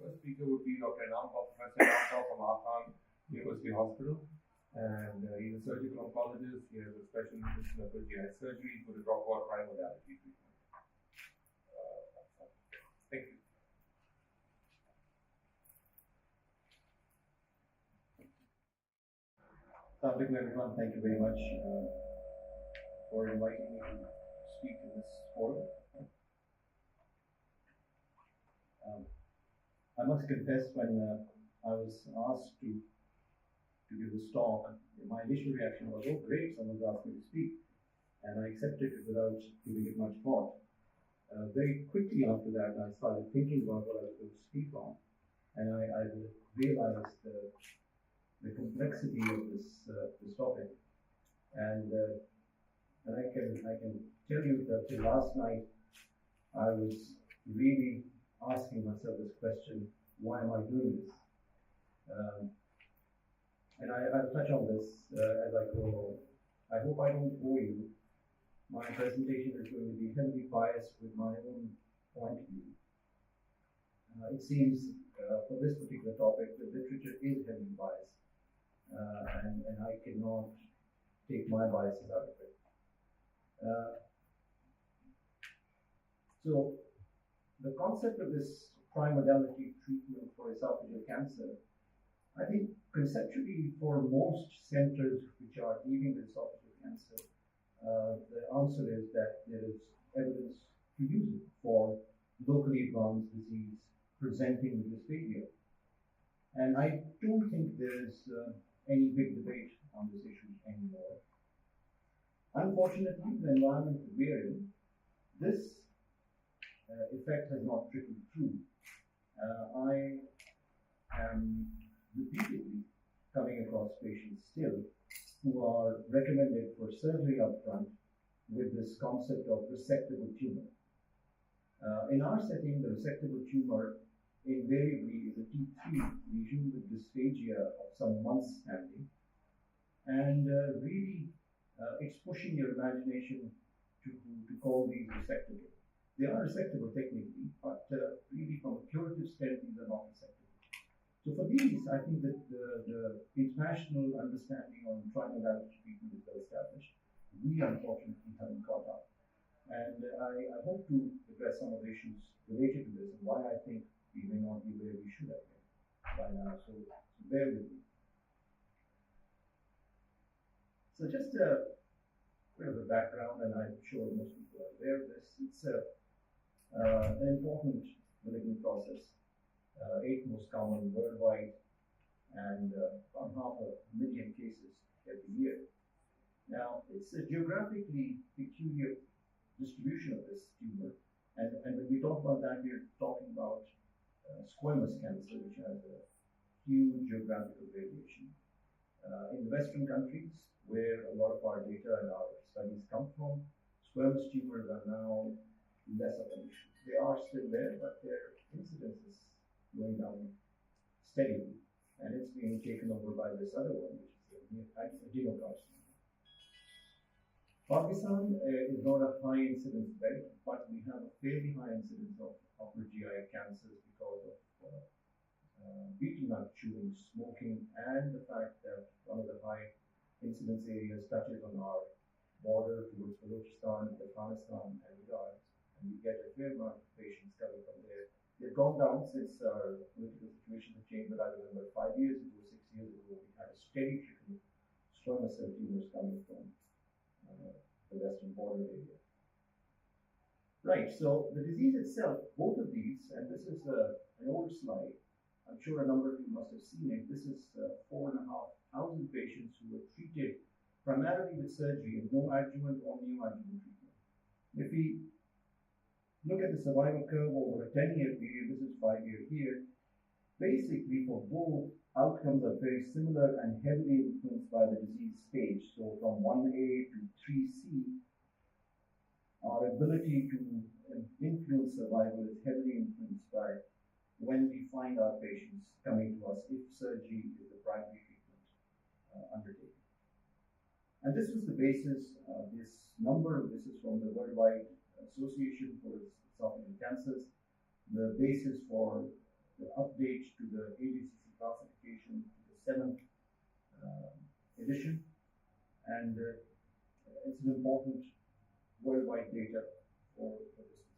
First speaker would be Dr. Inam, Professor Inam from Afghan University Hospital. And he's a surgical oncologist. He has a special interest in upper GI surgery. He's going to talk about trimodality treatment. Thank you. Assalamu alaikum everyone. Thank you very much for inviting me to speak in this forum. I must confess, when I was asked to give this talk, my initial reaction was, oh great, someone's asked me to speak. And I accepted it without giving it much thought. Very quickly after that, I started thinking about what I was going to speak on. And I realized the complexity of this topic. And I can tell you that till last night, I was really asking myself this question, why am I doing this? And I'll touch on this as I go along. I hope I don't bore you. My presentation is going to be heavily biased with my own point of view. It seems for this particular topic, the literature is heavily biased. And I cannot take my biases out of it. So the concept of this trimodality treatment for esophageal cancer, I think conceptually for most centers which are dealing with esophageal cancer, the answer is that there is evidence to use it for locally advanced disease presenting with dysphagia. And I don't think there is any big debate on this issue anymore. Unfortunately, the environment we're in, this effect has not trickled through. I am repeatedly coming across patients still who are recommended for surgery up front with this concept of resectable tumor. In our setting, the resectable tumor invariably is a T3 lesion with dysphagia of some months standing, and really it's pushing your imagination to call these resectable. They are resectable technically, but really from a curative standpoint, these are not resectable. So for these, I think that the international understanding on trimodality treatment is well established. We unfortunately haven't caught up. And I hope to address some of the issues related to this and why I think we may not be where we should have been by now. So bear with me. So just a bit of a background, and I'm sure most people are aware of this. It's an important malignant process, 8th most common worldwide, and about 500,000 cases every year. Now, it's a geographically peculiar distribution of this tumor, and when we talk about that, we're talking about squamous cancer, which has a huge geographical variation. In the Western countries, where a lot of our data and our studies come from, squamous tumors are now less of an issue. They are still there, but their incidence is going down steadily, and it's being taken over by this other one, which is adenocarcinoma. Pakistan is not a high incidence bed, but we have a fairly high incidence of upper GI cancers because of betel nut chewing, smoking, and the fact that one of the high incidence areas touches on our border towards Balochistan, Afghanistan, and Iraq. And we get a fair amount of patients coming from there. They've gone down since our political situation has changed, but I remember 5 years ago, 6 years ago, we had a steady trickle of squamous cell tumors coming from the western border area. Right, so the disease itself, both of these, and this is an old slide, I'm sure a number of you must have seen it. This is 4,500 patients who were treated primarily with surgery and no adjuvant or neoadjuvant treatment. If we look at the survival curve over a 10-year period, this is 5-year here, basically for both, outcomes are very similar and heavily influenced by the disease stage. So from 1A to 3C, our ability to influence survival is heavily influenced by when we find our patients coming to us if surgery is the primary treatment undertaken. And this was the basis, this is from the Worldwide Association for Esophageal Cancers, the basis for the update to the ADCC classification, the 7th edition, and it's an important worldwide data for this disease.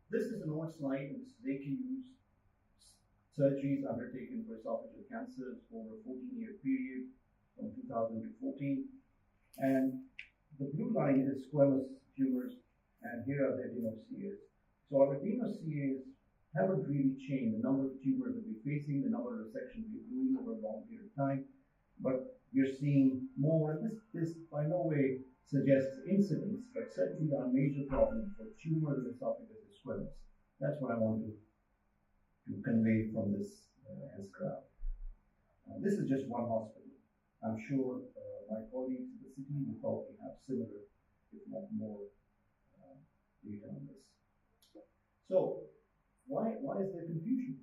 This is an old slide, and this is AKU's surgeries undertaken for esophageal cancers over a 14-year period from 2000 to 14. And the blue line is squamous tumors, and here are the adenoCAs. So our adenoCAs haven't really changed. The number of tumors that we're facing, the number of resections we're doing over a long period of time, but we're seeing more. This by no way suggests incidence, but certainly our major problem for tumor in the esophagus is squamous. That's what I want to convey from this as graph. This is just one hospital. I'm sure my colleagues in the city will probably have similar, if not more, data on this. So, why is there confusion?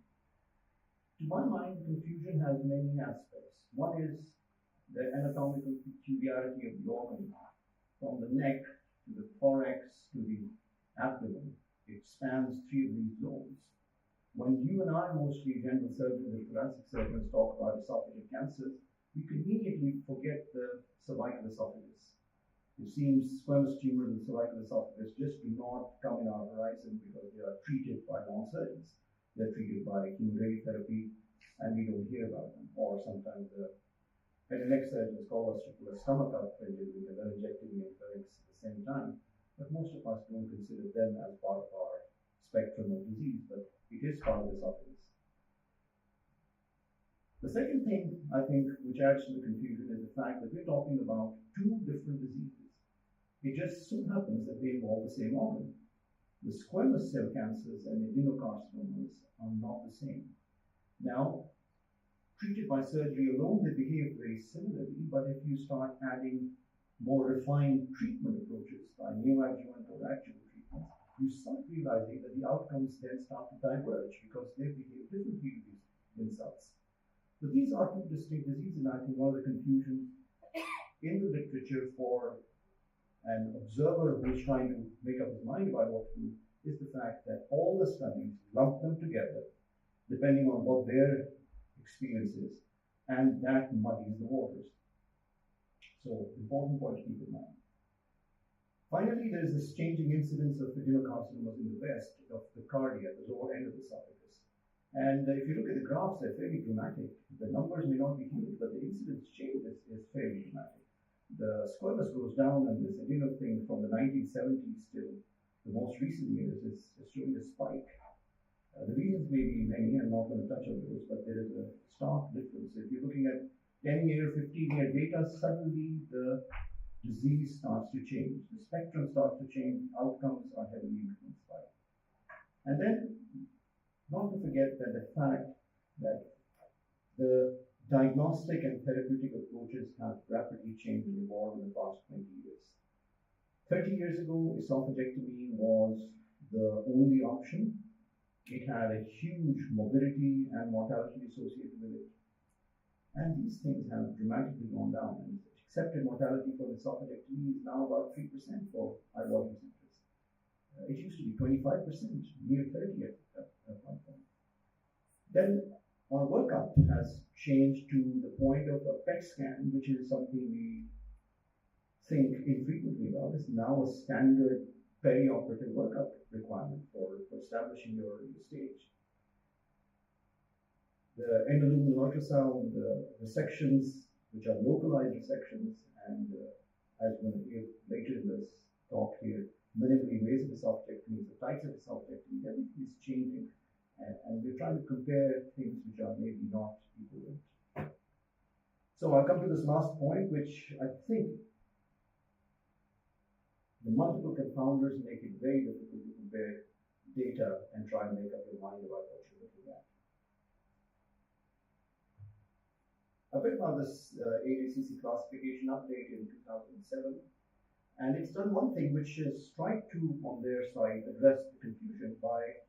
To my mind, confusion has many aspects. One is the anatomical peculiarity of the organ, from the neck to the thorax to the abdomen. It spans 3 of these zones. When you and I, mostly general surgeons and thoracic surgeons, talk about esophageal cancers, we can immediately forget the cervical esophagus. It seems squamous tumors in the cervical esophagus just do not come in our horizon because they are treated by non-surgeons. They're treated by chemoradiotherapy, and we don't hear about them. Or sometimes the next surgeons call us to put a stomach out failure because they're injecting the pharynx at the same time. But most of us don't consider them as part of our spectrum of disease, but it is part of the esophagus. The second thing, I think, which adds to the confusion is the fact that we're talking about 2 different diseases. It just so happens that they involve the same organ. The squamous cell cancers and adenocarcinomas are not the same. Now, treated by surgery alone, they behave very similarly, but if you start adding more refined treatment approaches by neoadjuvant or adjuvant treatments, you start realizing that the outcomes then start to diverge because they behave differently to these insults. So these are 2 distinct diseases, and I think one of the confusions in the literature for an observer who's trying to make up his mind about what to do is the fact that all the studies lump them together depending on what their experience is, and that muddies the waters. So, important point to keep in mind. Finally, there is this changing incidence of adenocarcinomas in the west of the cardia, the lower end of the esophagus. And if you look at the graphs, they're fairly dramatic. The numbers may not be huge, but the incidence change is fairly dramatic. The squamous goes down, and this adeno thing from the 1970s till the most recent years is showing a spike. The reasons may be many. I'm not going to touch on those, but there is a stark difference. If you're looking at 10-year, 15-year data, suddenly the disease starts to change. The spectrum starts to change. Outcomes are heavily influenced by it. And then, not to forget that the fact that the diagnostic and therapeutic approaches have rapidly changed and evolved in the past 20 years. 30 years ago, esophagectomy was the only option. It had a huge morbidity and mortality associated with it. And these things have dramatically gone down. And accepted mortality for esophagectomy is now about 3% for high volume centers. It used to be 25%, near 30% at one point. Then our workup has changed to the point of a PET scan, which is something we think infrequently about. It's now a standard perioperative workup requirement for establishing your stage. The endoluminal ultrasound, the resections, which are localized resections, and as we're going to hear later in this talk here, minimally invasive esophagectomy, the types of esophagectomy, everything is changing, and we're trying to compare things which are maybe not equivalent. So I'll come to this last point, which I think the multiple confounders make it very difficult to compare data and try and make up your mind about what you're looking at. A bit about this ADCC classification update in 2007, and it's done one thing, which is try to, on their side, address the confusion by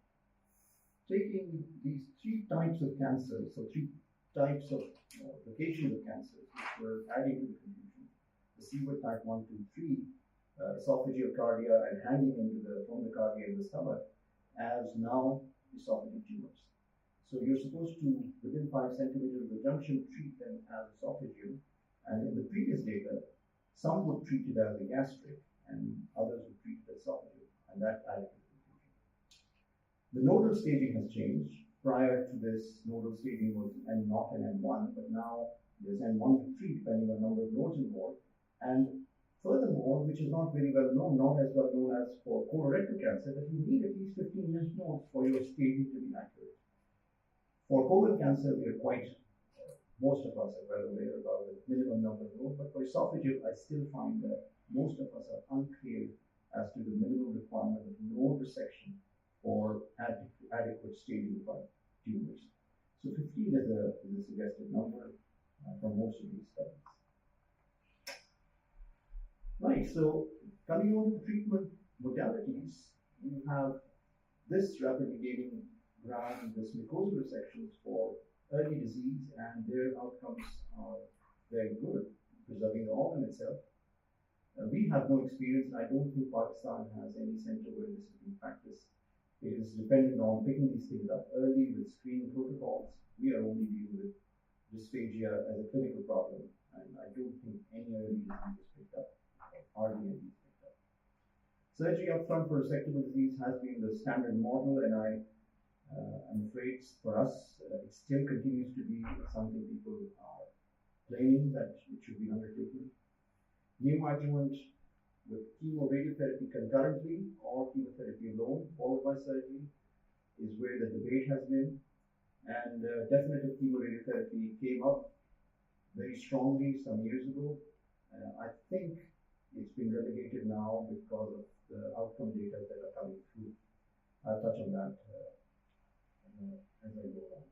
taking these 3 types of cancers, so 3 types of locations of cancers, which were adding to the confusion. The C-word type 1, 2, 3, esophageal cardia and hanging from the cardia in the stomach, as now esophageal tumors. So you're supposed to, within 5 centimeters of the junction, treat them as esophageal. And in the previous data, some would treat it as the gastric and others would treat it as esophageal. And that added to the confusion. The nodal staging has changed. Prior to this, nodal staging was N0 and N1, but now there's N1 to 3, depending on the number of nodes involved. And furthermore, which is not very well known, not as well known as for colorectal cancer, that you need at least 15 lymph nodes for your staging to be accurate. For colon cancer, we are most of us are well aware about the minimum number of nodes, but for esophageal, I still find that most of us are unclear as to the minimum requirement of node resection for adequate staging by tumors. So 15 is a suggested number for most of these studies. Right, so coming on to treatment modalities, you have this rapidly gaining ground, this mucosal resections for early disease, and their outcomes are very good, preserving the organ itself. We have no experience, and I don't think Pakistan has any center where this is being practiced. It is dependent on picking these things up early with screening protocols. We are only dealing with dysphagia as a clinical problem, and I don't think any early disease is picked up, hardly any is picked up. Surgery upfront for resectable disease has been the standard model, and I'm afraid for us, it still continues to be something people are claiming that it should be undertaken. Neoadjuvant with chemoradiotherapy concurrently or chemotherapy alone, followed by surgery, is where the debate has been. And definitive chemoradiotherapy came up very strongly some years ago. I think it's been relegated now because of the outcome data that are coming through. I'll touch on that as I go on.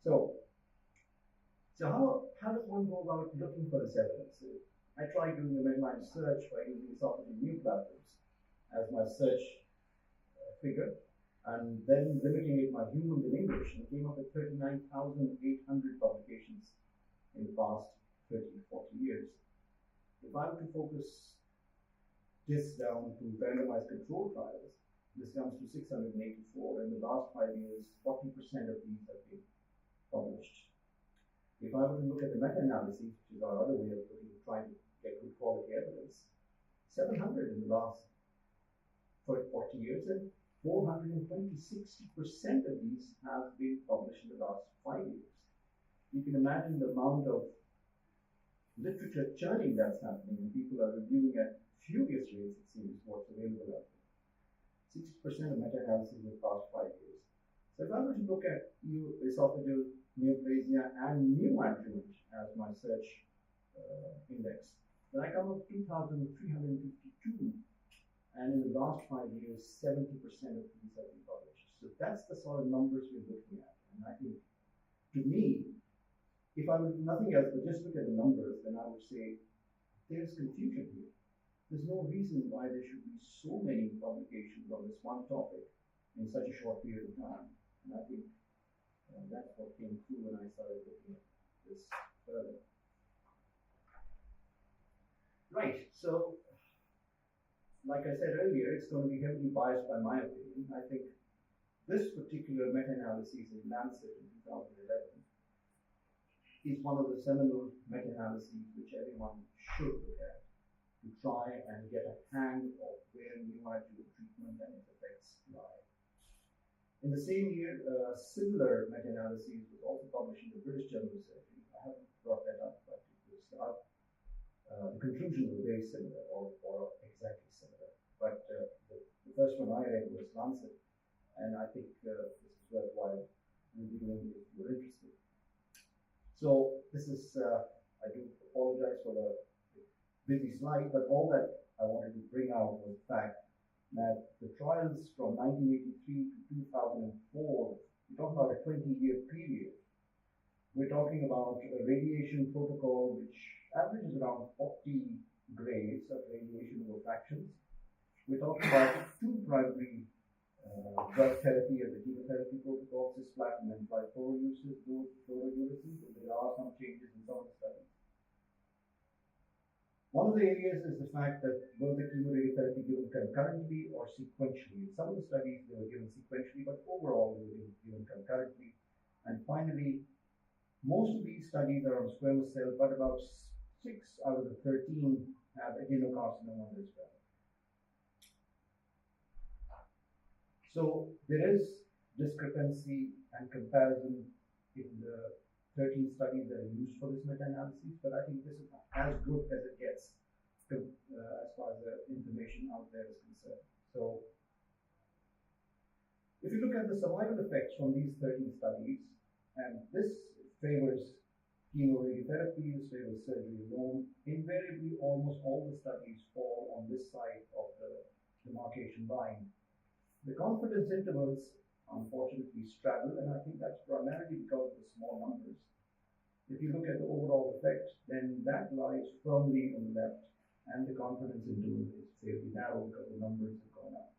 So how does one go about looking for this evidence? I tried doing a medline search by using esophageal neoplasms as my search figure, and then limiting it by humans in English, and came up with 39,800 publications in the past 30 to 40 years. If I were to focus this down to randomized control trials, this comes to 684. In the last 5 years, 40% of these have been published. If I were to look at the meta-analyses, which is our other way of trying to get good quality evidence, 700 in the last 40 years, and 420, 60% of these have been published in the last 5 years. You can imagine the amount of literature churning that's happening, and people are reviewing at furious rates, it seems, what's available out there. 60% of meta-analysis in the past 5 years. So if I were to look at esophageal neoplasia and neoadjuvant as my search index, then I come up with 2,352. And in the last 5 years, 70% of these have been published. So that's the sort of numbers we're looking at. And I think, to me, if I would do nothing else but just look at the numbers, then I would say there's confusion here. There's no reason why there should be so many publications on this one topic in such a short period of time. And I think that's what came through when I started looking at this further. Right, so like I said earlier, it's going to be heavily biased by my opinion. I think this particular meta-analysis in Lancet in 2011 is one of the seminal meta-analyses which everyone should look at to try and get a hang of where neoadjuvant treatment and its effects lie. In the same year, similar meta-analyses was also published in the British Journal of Surgery. I haven't brought that up, but it was the conclusions were very similar or exactly similar. But the first one I read was Lancet, and I think this is worthwhile reviewing if you're interested. So this is, I do apologize for the busy slide, but all that I wanted to bring out was the fact that the trials from 1983 to 2004, we're talking about a 20-year period. We're talking about a radiation protocol which averages around 40 grades of radiation over fractions. We're talking about 2 primary drug therapy as a chemotherapy protocol, cisplatin and fluorouracil. There are some changes in some of the studies. One of the areas is the fact that was the chemoradiotherapy given concurrently or sequentially. In some of the studies they were given sequentially, but overall they were given concurrently. And finally, most of these studies are on squamous cell, but about 6 out of the 13 have adenocarcinoma as well. So there is discrepancy and comparison in the 13 studies that are used for this meta-analysis, but I think this is as good as it gets as far as the information out there is concerned. So if you look at the survival effects from these 13 studies, and this favors chemoradiotherapy, this favors surgery alone, invariably almost all the studies fall on this side of the demarcation line. The confidence intervals unfortunately straddle, and I think that's primarily because of the small numbers. If you look at the overall effect, then that lies firmly on the left, and the confidence interval is fairly narrow because the numbers have gone up.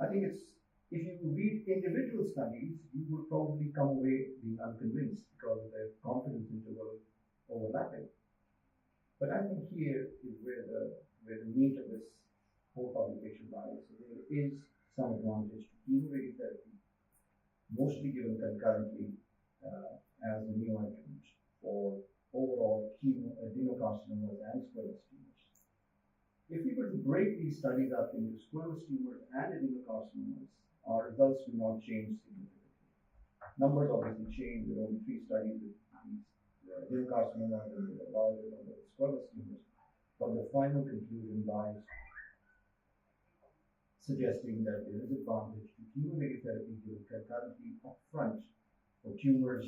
I think it's, if you read individual studies, you will probably come away being unconvinced because of their confidence interval overlapping. But I think here is where the meat of this whole publication lies. So there is some advantage to chemoradiotherapy, mostly given concurrently as a neoadjuvant for overall adenocarcinomas and squamous tumors. If we were to break these studies up into squamous tumors and adenocarcinomas, our results do not change significantly. Numbers obviously change. There are only 3 studies with these adenocarcinomas and a larger number of squamous tumors, but the final conclusion lies suggesting that there is advantage to chemoradiotherapy given concurrently upfront for tumors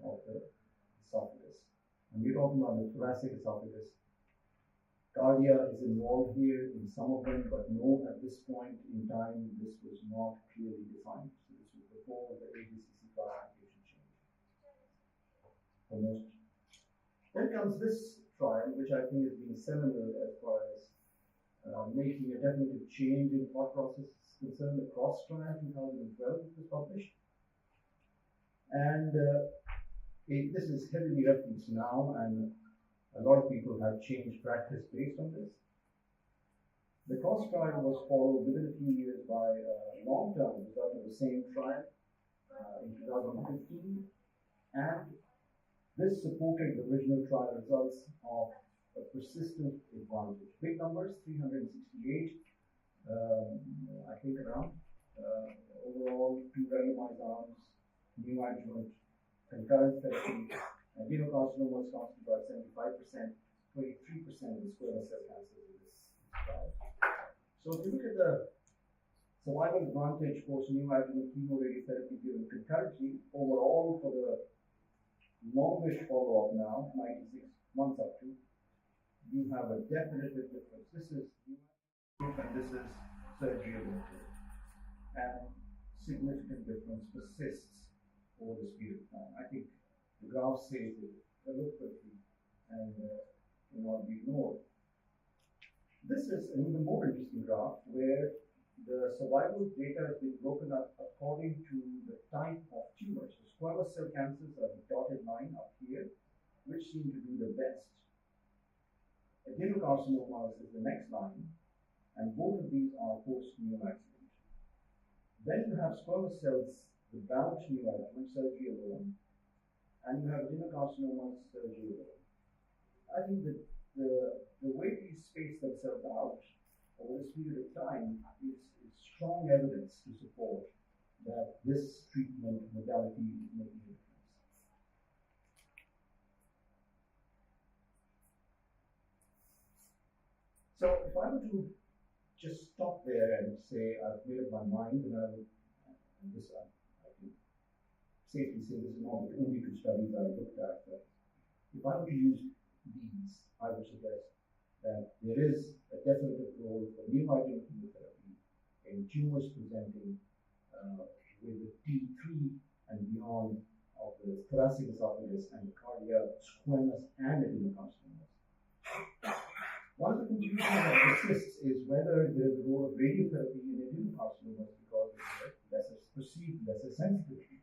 of the esophagus. And we're talking about the thoracic esophagus. Cardia is involved here in some of them, but no, at this point in time, this was not clearly defined. So this was before the AJCC classification change for most. Then comes this trial, which I think has been seminal as far as making a definitive change in thought process is concerned. The cross trial 2012 was published, and this is heavily referenced now, and a lot of people have changed practice based on this. The cross trial was followed within a few years by a long-term result of the same trial in 2015, and this supported the original trial results of a persistent advantage. Big numbers, 368, I think around. Overall, 2 randomized arms, neoadjuvant, concurrent therapy, adenocarcinomas constitute about 75%, 23% of the squamous cell cancers in this trial. So if you look at the survival advantage for neoadjuvant chemoradiotherapy given concurrently, overall for the longish follow-up now, 96 months up to, you have a definitive difference. This is neoadjuvant and this is surgery related. And significant difference persists over this period of time. I think the graph says it eloquently and cannot be ignored. This is an even more interesting graph where the survival data has been broken up according to the type of tumors. So squamous cell cancers are the dotted line up here, which seem to do the best. Adenocarcinomas is the next line, and both of these are post-neoadjuvant. Then you have squamous cells without neoadjuvant surgery alone, and you have adenocarcinomas surgery alone. I think that the way these space themselves out over this period of time is strong evidence to support that this treatment modality is making a difference. So if I were to just stop there and say I've made up my mind, and I can safely say this is not the only 2 studies I looked at, but if I were to use these, I would suggest that there is a definitive role for neoadjuvant chemotherapy in tumors presenting with the T3 and beyond of the thoracic esophagus and the cardia, squamous and adenocarcinomas. One of the conclusions that persists is whether there is a role of radiotherapy in adenocarcinomas because of the perceived lesser sensitivity.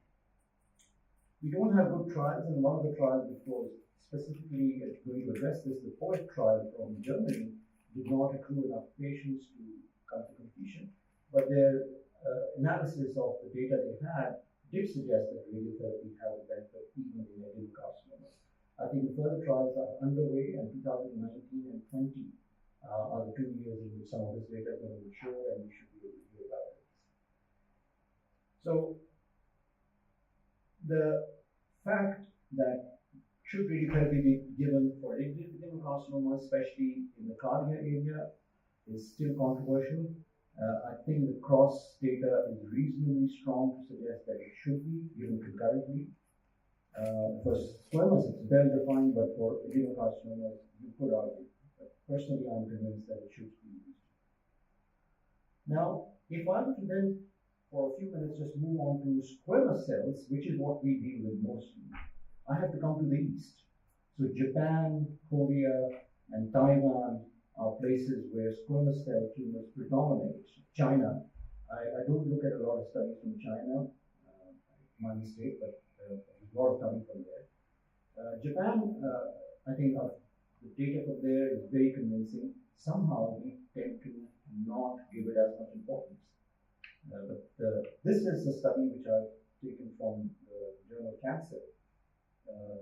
We don't have good trials, and one of the trials which was specifically going to address this, the POET trial from Germany, did not accrue enough patients to come to completion. But their analysis of the data they had did suggest that radiotherapy has a benefit even in adenocarcinoma. I think further trials are underway, and 2019 and 20 are the 2 years in which some of this data is going to mature, and we should be able to hear about it. So, the fact that should radiotherapy be given for adenocarcinoma, especially in the cardiac area, is still controversial. I think the cross data is reasonably strong to suggest that it should be given concurrently. For squamous, it's well defined, but for adenocarcinomas, you could argue. But personally, I'm convinced that it should be used. Now, if I were to then, for a few minutes, just move on to squamous cells, which is what we deal with mostly, I have to come to the east. So Japan, Korea, and Taiwan are places where squamous cell tumors predominate. China, I don't look at a lot of studies from China, my mistake, but there's a lot coming from there. Japan, I think the data from there is very convincing. Somehow we tend to not give it as much importance. This is a study which I've taken from the Journal Cancer,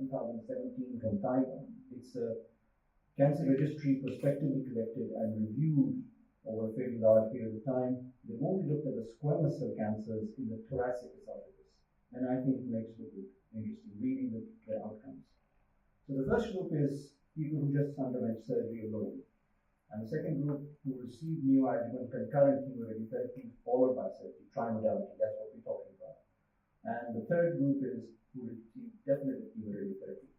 2017 from Taiwan. It's a cancer registry prospectively collected and reviewed over a fairly large period of time. They only looked at the squamous cell cancers in the thoracic esophagus, and I think it makes it interesting, reading the outcomes. So the first group is people who just underwent surgery alone, and the second group who received neoadjuvant concurrent chemoradiotherapy followed by surgery, trimodality, that's what we're talking about. And the third group is who received definitive chemoradiotherapy.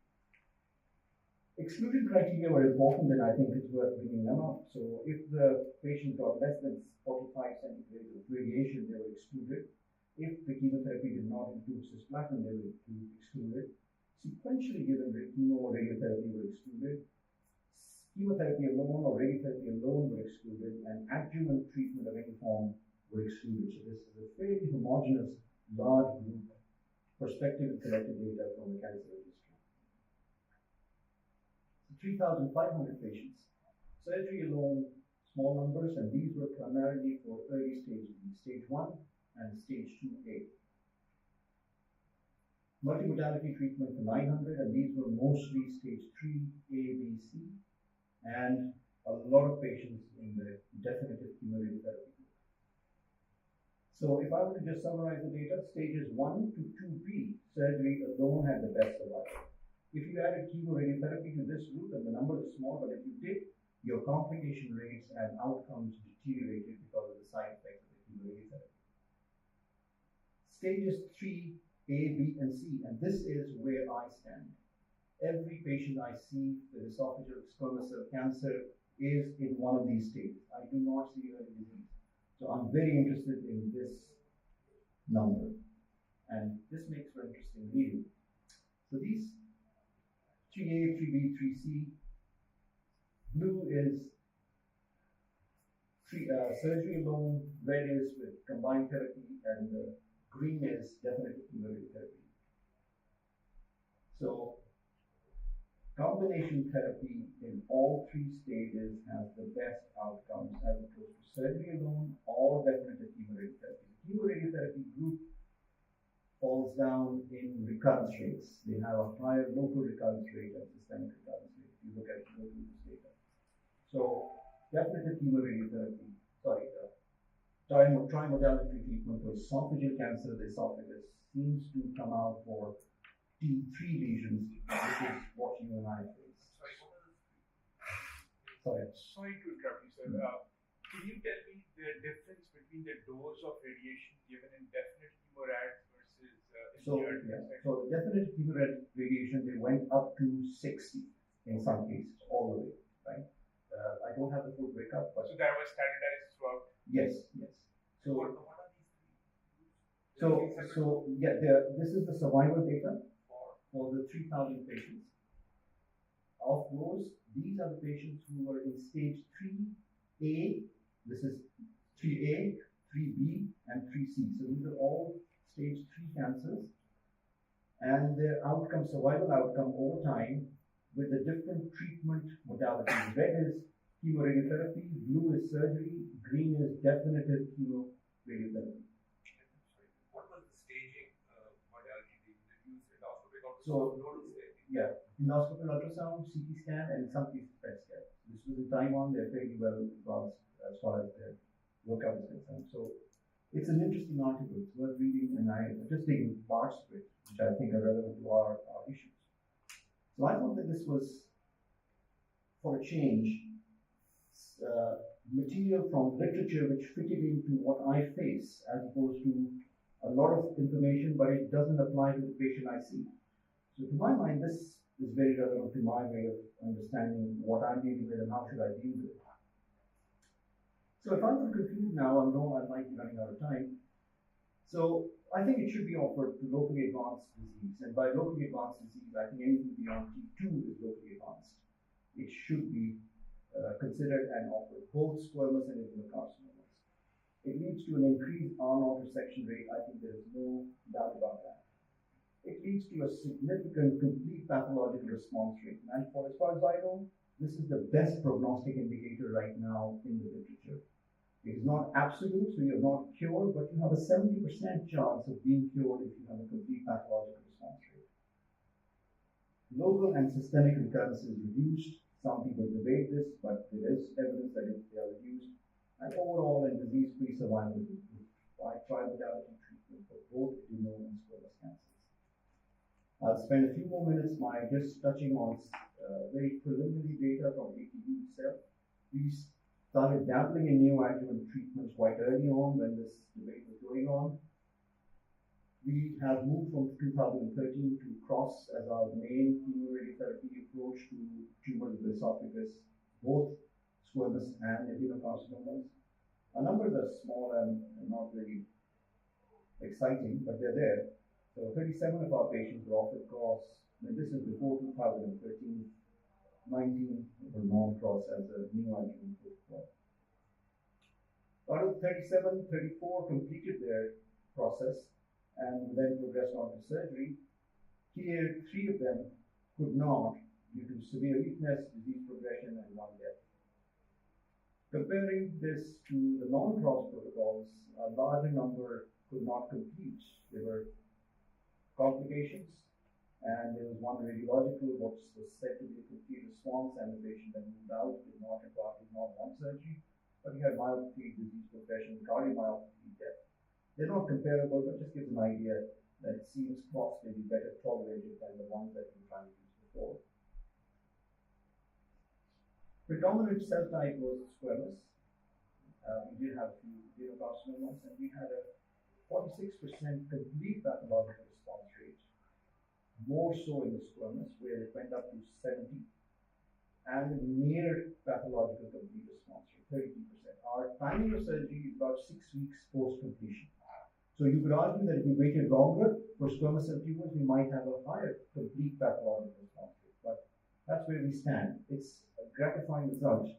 Exclusion criteria were important, and I think it's worth bringing them up. So if the patient got less than 45 centigrade of radiation, they were excluded. If the chemotherapy did not include cisplatin, they were excluded. Sequentially given chemo or radiotherapy were excluded. Chemotherapy alone or radiotherapy alone were excluded, and adjuvant treatment of any form were excluded. So this is a fairly homogeneous, large group, prospective and collected data from the cancer registry. 3,500 patients. Surgery alone, small numbers, and these were primarily for early stage disease, stage 1 and stage 2A. Multimodality treatment for 900, and these were mostly stage 3A, B, C, and a lot of patients in the definitive chemoradiotherapy group. So if I were to just summarize the data, stages 1 to 2B, surgery alone had the best survival. If you added chemoradiotherapy to this group, and the number is small, but if you did, your complication rates and outcomes deteriorated because of the side effects of the chemoradiotherapy. Stages 3A, B, and C, and this is where I stand. Every patient I see with esophageal squamous cell cancer is in one of these stages. I do not see early disease. So I'm very interested in this number, and this makes for interesting reading. So these 3A, 3B, 3C. Blue is surgery alone, red is with combined therapy, and green is definitive chemoradiotherapy. So combination therapy in all three stages has the best outcomes as opposed to surgery alone or definitive chemoradiotherapy. The chemoradiotherapy group falls down in recurrence rates. They have a higher local recurrence rate and systemic recurrence rate if you look at this data. So definitive chemoradiotherapy, trimodality treatment for esophageal cancer of the esophagus seems to come out for T3 lesions, which is what you and I face. Sorry to interrupt you, sir. Can you tell me the difference between the dose of radiation given in definite chemorad versus So definite chemorad radiation, they went up to 60 in some cases, all the way, right? I don't have the full breakup, but so that was standardized throughout. Yes. So what are these three? this is the survival data for the 3,000 patients. Of those, these are the patients who were in stage 3A. This is 3A, 3B, and 3C. So these are all stage 3 cancers. and their outcome, survival outcome over time with the different treatment modalities. Red is chemoradiotherapy, blue is surgery, green is definitive chemoradiotherapy. What was the staging modality they used? Endoscopic So, nodal staging? Yeah, endoscopic ultrasound, CT scan, and in some cases PET scan. This was in Taiwan, they're fairly well advanced as far as their workout is concerned. So it's an interesting article, it's worth reading, and I'm just taking parts of it, which I think are relevant to our issues. So I thought that this was, for a change, material from literature which fitted into what I face, as opposed to a lot of information, but it doesn't apply to the patient I see. So to my mind, this is very relevant to my way of understanding what I'm dealing with and how should I deal with it. So if I could conclude now, I know I might be running out of time. So I think it should be offered to locally advanced disease. And by locally advanced disease, I think anything beyond T2 is locally advanced. It should be considered and offered, both squamous and adenocarcinomas. It leads to an increased R0 resection rate. I think there is no doubt about that. It leads to a significant complete pathological response rate. And for as far as I know, this is the best prognostic indicator right now in the literature. It is not absolute, so you're not cured, but you have a 70% chance of being cured if you have a complete pathological response rate. Local and systemic recurrence is reduced. Some people debate this, but there is evidence that they are reduced. And overall, in disease-free survival is improved by trimodality treatment for both adeno and squamous cancers. I'll spend a few more minutes by just touching on very preliminary data from ATU itself. We started dabbling in neoadjuvant treatments quite early on when this debate was going on. We have moved from 2013 to CROSS as our main chemoradiotherapy approach to tumors of the esophagus, both squamous and adenocarcinomas. Our numbers are small and not really exciting, but they're there. So 37 of our patients were offered CROSS, and this is before 2013. 19 were non-CROSS as a neoadjuvant protocol. Out of 37, 34 completed their process and then progressed on to surgery. Here, 3 of them could not due to severe weakness, disease progression, and 1 death. Comparing this to the non-CROSS protocols, a larger number could not complete. There were complications, and there was 1 radiological, what was said to be a complete response, and the patient then moved out, did not want surgery, but he had myopathy, disease progression, cardiomyopathy, death. They're not comparable, but just gives an idea that it seems CROSS may be better tolerated than the ones that we were trying to use before. Predominant cell type was squamous. We did have a few adenocarcinomas, and we had a 46% complete pathological response rate, more so in the squamous, where it went up to 70, and near pathological complete response rate, 33%. Our timing of surgery is about 6 weeks post-completion. So you could argue that if we waited longer for squamous cell tumors, we might have a higher complete pathological response rate. But that's where we stand. It's a gratifying result.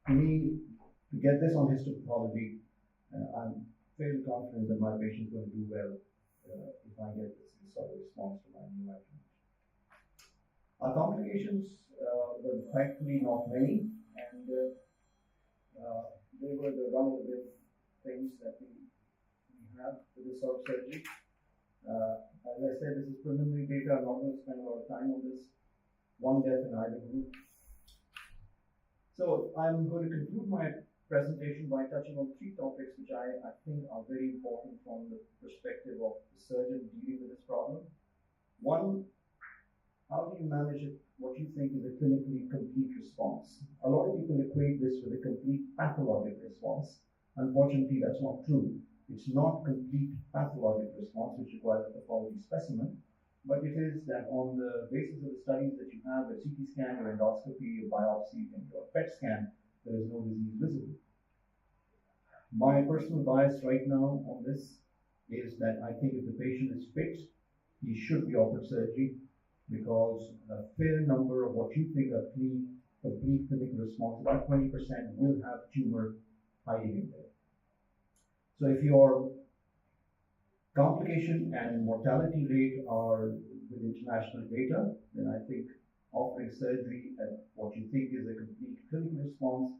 To me, to get this on histopathology, I'm fairly confident that my patient's going to do well if I get this sort of response to my neoadjuvant. Our complications were thankfully not many, and they were the run-of-the-mill things that we have with this sort of surgery. As I said, this is preliminary data. I'm not going to spend a lot of time on this. 1 death in either group. So I'm going to conclude my presentation by touching on 3 topics which I think are very important from the perspective of the surgeon dealing with this problem. 1, how do you manage it, what you think is a clinically complete response? A lot of people equate this with a complete pathologic response. Unfortunately, that's not true. It's not complete pathologic response, which requires a pathology specimen, but it is that on the basis of the studies that you have, a CT scan, or endoscopy, or biopsy, and your PET scan, there is no disease visible. My personal bias right now on this is that I think if the patient is fit, he should be offered surgery, because a fair number of what you think are complete clinical response, about 20%, will have tumor hiding in there. So if your complication and mortality rate are international data, then I think offering surgery at what you think is a complete clinical response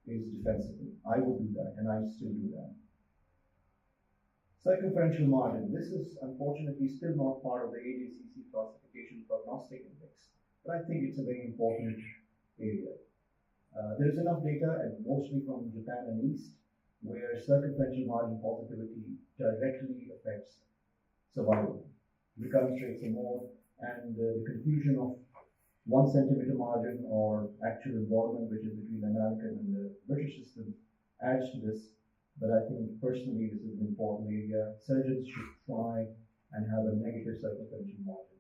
is defensible. I would do that, and I still do that. Circumferential margin. This is unfortunately still not part of the AJCC classification prognostic index, but I think it's a very important area. There is enough data, and mostly from Japan and East, where circumferential margin positivity directly affects survival. Recurrence rates are more, and the confusion of 1 centimeter margin or actual involvement, which is between the American and the British system, adds to this. But I think personally this is an important area. Surgeons should try and have a negative circumferential margin.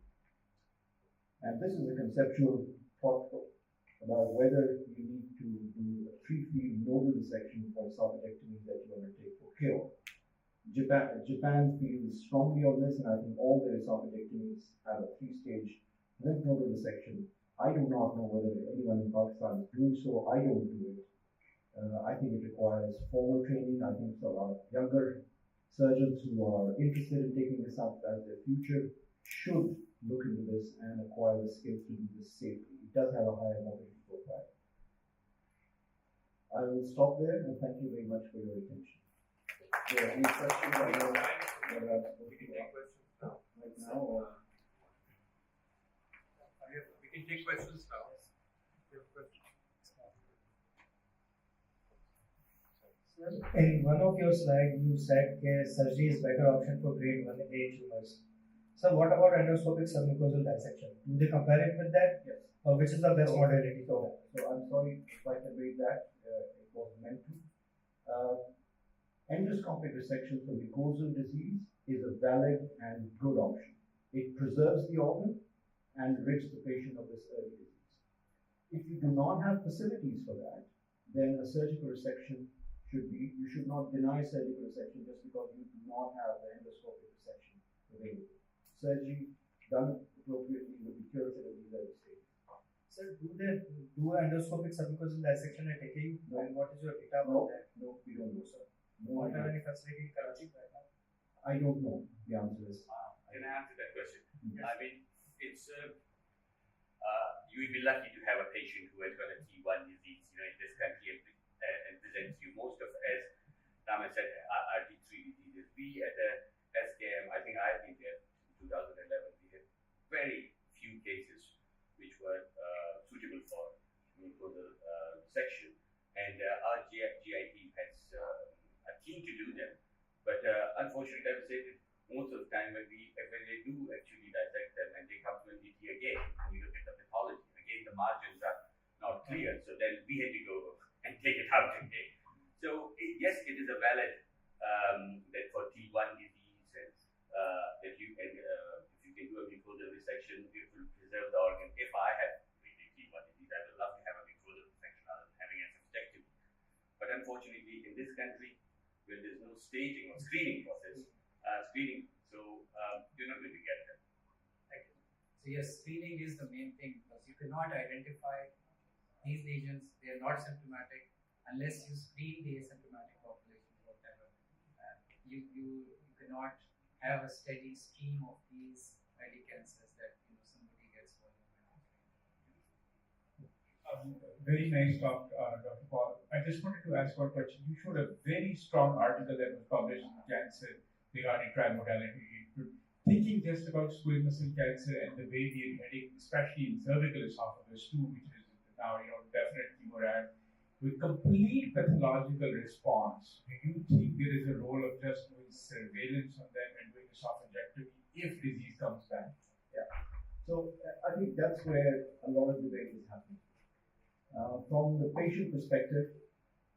And this is a conceptual thought about whether you need to do a 3-field nodal dissection for esophagectomy that you undertake for cure. Japan feels strongly on this, and I think all their esophagectomies have a 3-stage lymph nodal dissection. I do not know whether anyone in Pakistan is doing so. I don't do it. I think it requires formal training. I think a lot of younger surgeons who are interested in taking this up as their future should look into this and acquire the skills to do this safely. It does have a higher morbidity profile. I will stop there, and thank you very much for your attention. Are there any questions? We can take questions now. Right now, or? We can take questions now. In one of your slides, you said surgery is better option for grade 1A tumors. So what about endoscopic submucosal dissection? Do they compare it with that? Yes. Or which is the best modality for that? So I'm sorry if I can read that. It was meant to. Endoscopic resection for mucosal disease is a valid and good option. It preserves the organ and rids the patient of this early disease. If you do not have facilities for that, then a surgical resection you should not deny surgical resection just because you do not have the endoscopic resection available. Surgery done appropriately will be curative at these early stages. Sir, do they do endoscopic submucosal dissection at AKU? No. And what is your data about that? No, we don't know, sir. No, I have any facility in Karachi right now. I don't know the answer is. Can I answer that question? Yes. I mean, it's you would be lucky to have a patient who has got a T1 disease, in this country and presents you. Most of, as Nama said, are T3 diseases. We at the SKM, I think I've been there in 2011. We had very few cases which were suitable for mucosal resection, and our GI team has are keen to do them. But unfortunately, I would say that most of the time when they do actually dissect them and they come to NDT again, and we look at the pathology, again the margins are not clear, so then we had to go and take it out again. So yes, it is a valid that for T1 disease and that you can if you can do a mucosal resection, it will preserve the organ. If I have really T1 disease, I would love to have a mucosal resection rather than having a cystectomy. But unfortunately, in this country, where there's no staging or screening process, so you're not going to get them. Right. So yes, screening is the main thing because you cannot identify these lesions. They are not symptomatic unless you screen the asymptomatic population, whatever. You cannot have a steady stream of these early cancers that somebody gets one. Very nice talk, Dr. Paul. I just wanted to ask one question. You showed a very strong article that was published in Cancer regarding trimodality. Thinking just about squamous cell cancer and the way we are heading, especially in cervical esophagus too, which is now definitely more at, with complete pathological response, do you think there is a role of just doing surveillance on them and doing esophagectomy if disease comes back? Yeah. So I think that's where a lot of debate is happening. From the patient perspective,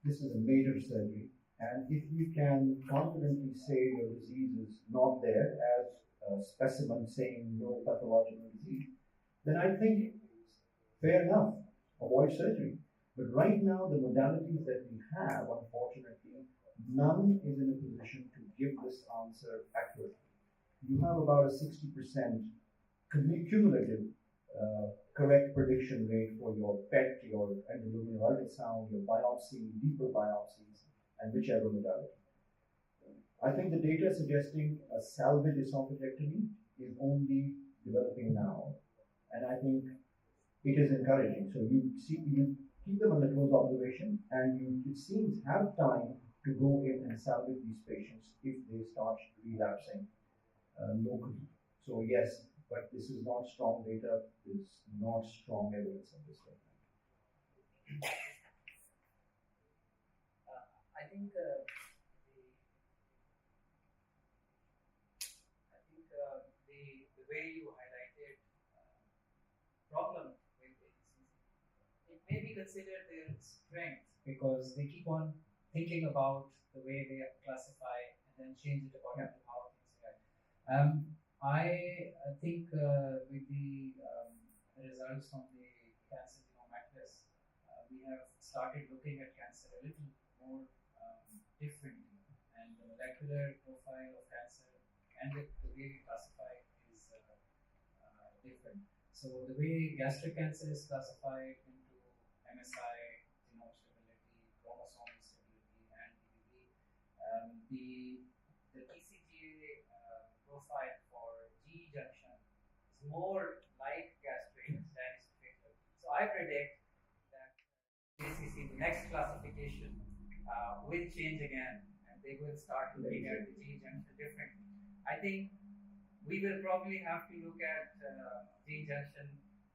this is a major surgery, and if you can confidently say your disease is not there as a specimen saying no pathological disease, then I think fair enough, avoid surgery. But right now, the modalities that we have, unfortunately, none is in a position to give this answer accurately. You have about a 60% cumulative correct prediction rate for your PET, your endoluminal ultrasound, your biopsy, deeper biopsies, and whichever modality. I think the data suggesting a salvage esophagectomy is only developing now, and I think it is encouraging. So you keep them under close observation, and you, it seems, have time to go in and salvage these patients if they start relapsing locally. So yes, but this is not strong data. There's not strong evidence of this right now. I think the way you highlighted problem with ACC, it may be considered their strength because they keep on thinking about the way they classify and then change it according to how things are. I think with the results from the cancer genome atlas, we have started looking at cancer a little more differently, and the molecular profile of cancer and the way we classify is different. So the way gastric cancer is classified into MSI, genome stability, chromosome stability, and EBV, the TCGA profile for G junction is more like gastric than esophageal. So I predict that ACC, the next classification, will change again, and they will start looking at the G junction differently. I think we will probably have to look at G junction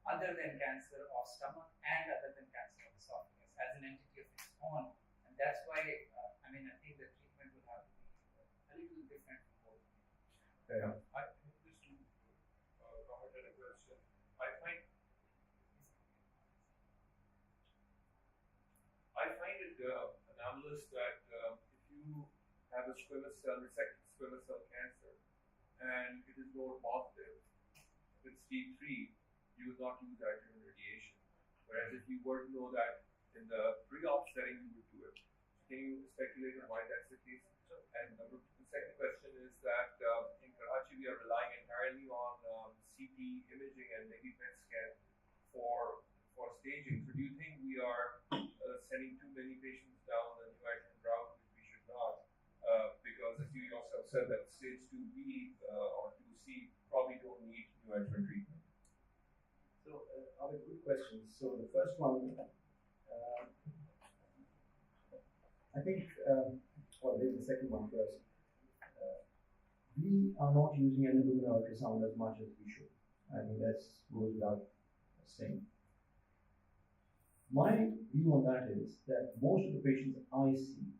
other than cancer of stomach and other than cancer of esophagus as an entity of its own, and that's why I think the treatment will have to be a little different from both. Yeah. Just to comment on a question, I find it anomalous that if you have a resected squamous cell cancer, and it is node positive, if it's T3, you would not use adjuvant radiation. Whereas if you were to know that in the pre-op setting, you would do it. Can you speculate on why that's the case? And the second question is that in Karachi, we are relying entirely on CT imaging and maybe PET scan for staging. So do you think we are sending too many patients down the neoadjuvant route, which we should not? Because as you yourself said, that stage 2B or 2C probably don't need neoadjuvant treatment. So, other good questions. So the first one, I think, there's the second one first. We are not using endoluminal ultrasound as much as we should. I think that goes without saying. My view on that is that most of the patients I see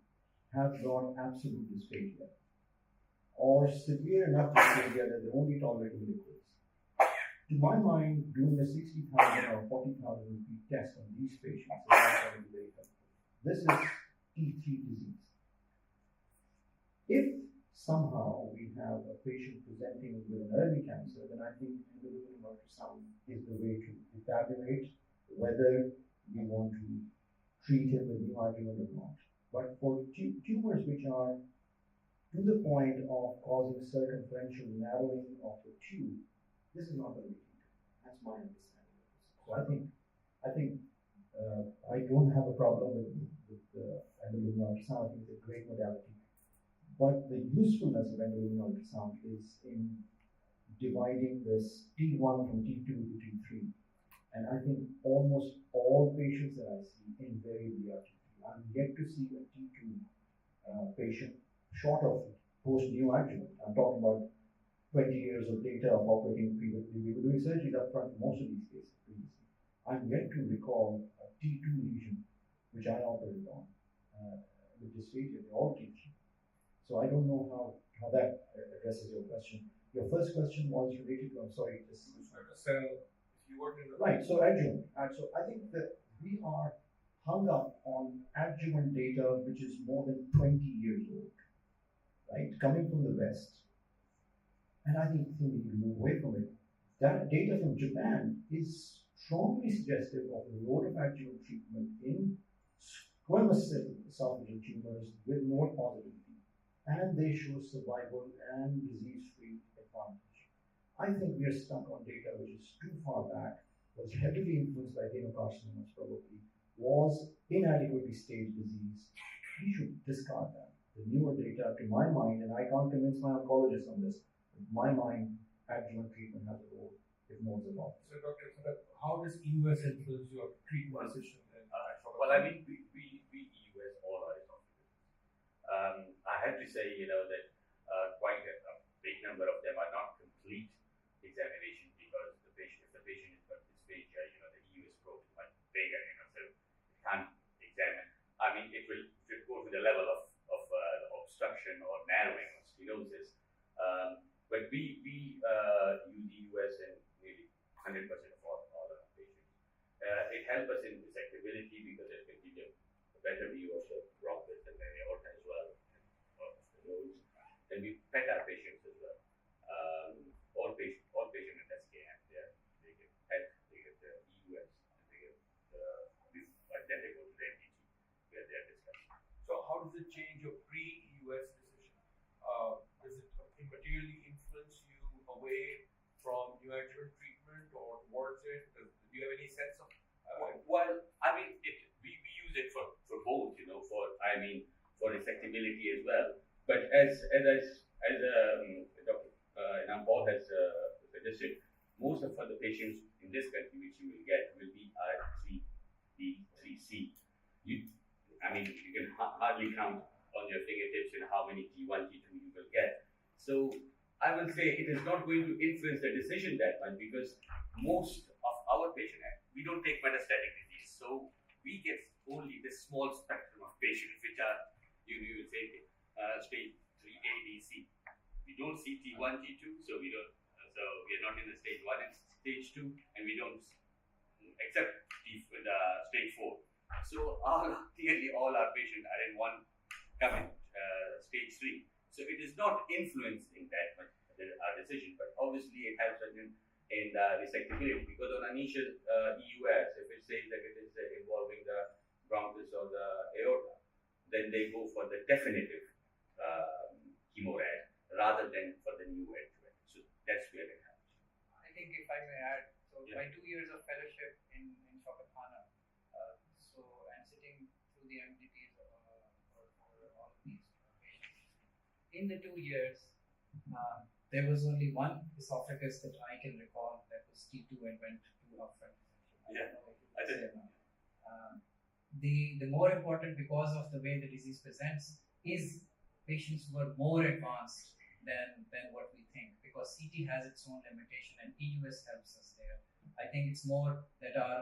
have got absolute dysphagia or severe enough dysphagia that they're only tolerating liquids. To my mind, doing a 60,000 or 40,000 rupee test on these patients is not going to be very helpful. This is T3 disease. If somehow we have a patient presenting with an early cancer, then I think endoluminal ultrasound is the way to evaluate whether we want to treat him with neoadjuvant or not. But for tumors which are to the point of causing circumferential narrowing of the tube, this is not the way to do it. That's my understanding of this. So I think I don't have a problem with endoluminal ultrasound. I think it's a great modality. But the usefulness of endoluminal ultrasound is in dividing this T1 from T2 to T3. And I think almost all patients that I see invariably are T3. I'm yet to see a T2 patient short of post-neoadjuvant. I'm talking about 20 years of data of operating previously. We were doing surgeries up front in most of these cases previously. I'm yet to recall a T2 lesion which I operated on with dysphagia. They're all T3. So I don't know how that addresses your question. Your first question was related to, I'm sorry, this is right. So adjuvant. So I think that we are hung up on adjuvant data which is more than 20 years old, right? Coming from the West. And I think we need to move away from it. That data from Japan is strongly suggestive of the role of adjuvant treatment in squamous cell esophageal tumors with node positivity. And they show survival and disease-free advantage. I think we are stuck on data which is too far back, was heavily influenced by adenocarcinomas probably, was inadequately staged disease. We should discard that. The newer data, to my mind, and I can't convince my oncologist on this, in my mind, adjuvant treatment has a role if nodes are lost. So, Dr. Sadat, how does EUS influence your treatment decision? Well, I mean, we EUS all our esophagus. I have to say, that quite a big number of them are not complete examination because if the patient has got dysphagia, the EUS probe is much bigger, so it can't examine. I mean, it will go to the level of obstruction or narrowing or stenosis. But we use EUS in nearly 100% of all our patients. It helps us in resectability because it can give you a better view of the bronchus and the aorta as well, of the nodes. Then we PET our patients as well. All patients in SKM, they get PET, they get the EUS, and they get then they go to the MDT where they are discussing. So, how does it change your pre-EUS decision? Does it materially influence you away from neoadjuvant treatment or towards it? Do you have any sense of? Well, I mean, we use it for both, for resectability as well. But as Dr. Inam has suggested, most of the patients in this country which you will get will be R3B, 3C. You can hardly count on your fingertips how many T1, T2 you will get. So I will say it is not going to influence the decision that much because most of our patients, we don't take metastatic disease. So we get only this small spectrum of patients which are, you will say, stage 3A, B, C. We don't see T1, T2, so we are not in the stage 1 and stage 2, and we don't accept stage 4. So nearly all our patients are in one coming stage 3. So it is not influencing that much our decision, but obviously it helps us in resectability because on initial EUS, if it says that it is involving the bronchus or the aorta, then they go for the definitive chemorad rather than for the new adjuvant. So that's where it helps. I think if I may add, my 2 years of fellowship in Shaukat-Khana, and sitting through the MDTs for all of these patients. In the 2 years, there was only one esophagus that I can recall that was T2 and went to upfront. I did. The more important, because of the way the disease presents, is patients who are more advanced than what we think, because CT has its own limitation and EUS helps us there. I think it's more that are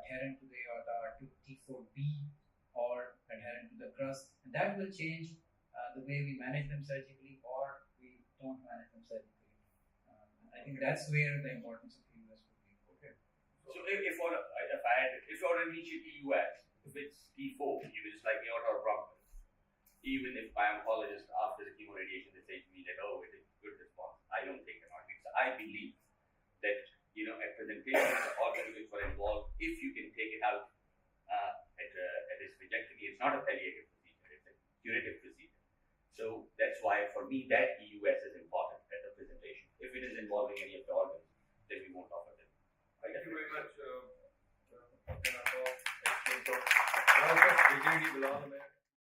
adherent to the aorta are to T4B or adherent to the crust, and that will change the way we manage them surgically or we don't manage them surgically. I think that's where the importance of EUS would be. Okay. So if for an initial EUS, if it's T4, it's like aorta or bronchus, even if my oncologist after the chemoradiation they say to me that it is good response, I don't take them out because I believe that at presentation the organs which were involved, if you can take it out at esophageectomy, it's not a palliative procedure, it's a curative procedure. So that's why for me that EUS is important at the presentation. If it is involving any of the organs, then we won't offer them. Thank you very much, Dr. Nagor.